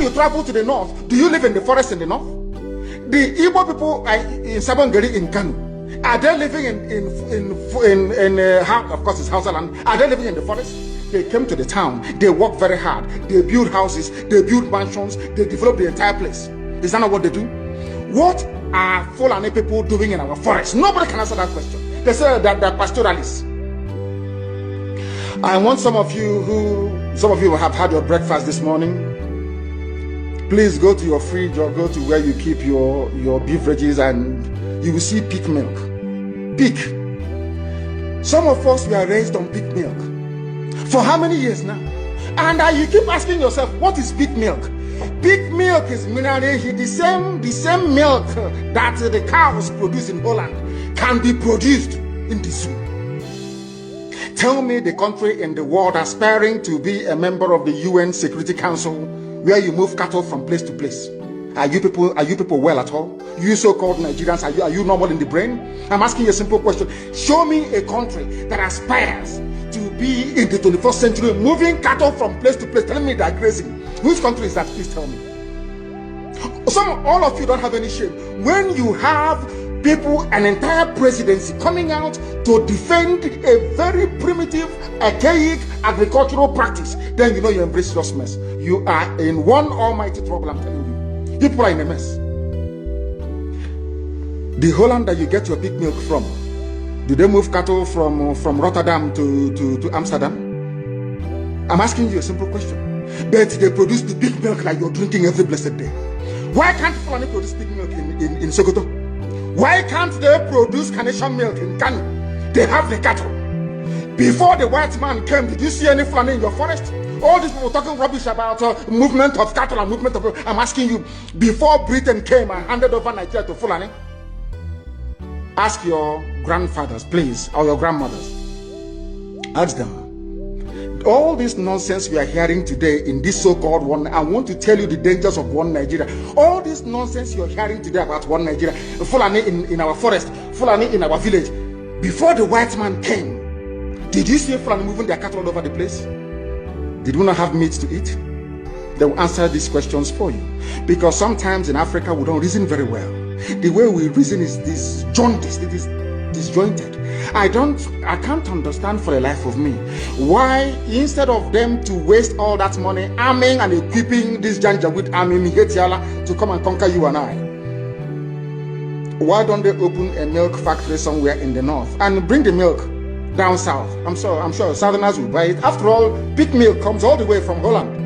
you travel to the north, do you live in the forest in the north? The Igbo people in Sabongari in Kanu, are they living of course it's Hausa land, are they living in the forest? They came to the town, they work very hard, they build houses, they build mansions, they develop the entire place. Is that not what they do? What are Fulani people doing in our forest? Nobody can answer that question. They say that they're pastoralists. I want some of you who have had your breakfast this morning, please go to your fridge or go to where you keep your beverages and you will see pig milk. Pig. Some of us were raised on pig milk. For how many years now? And you keep asking yourself, what is pig milk? Pig milk is mineral. The same milk that the cows produce in Holland can be produced in the zoo. Tell me the country in the world aspiring to be a member of the UN Security Council where you move cattle from place to place. Are you people well at all? You so-called Nigerians, are you normal in the brain? I'm asking you a simple question. Show me a country that aspires to be in the 21st century moving cattle from place to place. Telling me they're grazing. Which country is that? Please tell me. All of you don't have any shame. When you have people, an entire presidency coming out to defend a very primitive, archaic agricultural practice, then you know you embrace serious mess. You are in one almighty trouble, I'm telling you. People are in a mess. The Holland that you get your pig milk from, do they move cattle from Rotterdam to Amsterdam? I'm asking you a simple question. But they produce the pig milk like you're drinking every blessed day. Why can't Fulani produce pig milk in Sokoto? Why can't they produce carnation milk in Kanu? They have the cattle. Before the white man came, did you see any Fulani in your forest? All these people talking rubbish about movement of cattle and movement of... I'm asking you, before Britain came and handed over Nigeria to Fulani, ask your grandfathers, please, or your grandmothers. Ask them. All this nonsense we are hearing today in this so-called one, I want to tell you the dangers of one Nigeria. All this nonsense you're hearing today about one Nigeria, Fulani in our forest, Fulani in our village. Before the white man came, did you see Fulani moving their cattle all over the place? Did we not have meat to eat? They will answer these questions for you. Because sometimes in Africa we don't reason very well. The way we reason is disjointed. It is disjointed. I can't understand for the life of me why instead of them to waste all that money arming and equipping this Janjaweed army Mihetiala to come and conquer you and I, why don't they open a milk factory somewhere in the north and bring the milk down south? I'm sure Southerners will buy it. After all, pig milk comes all the way from Holland.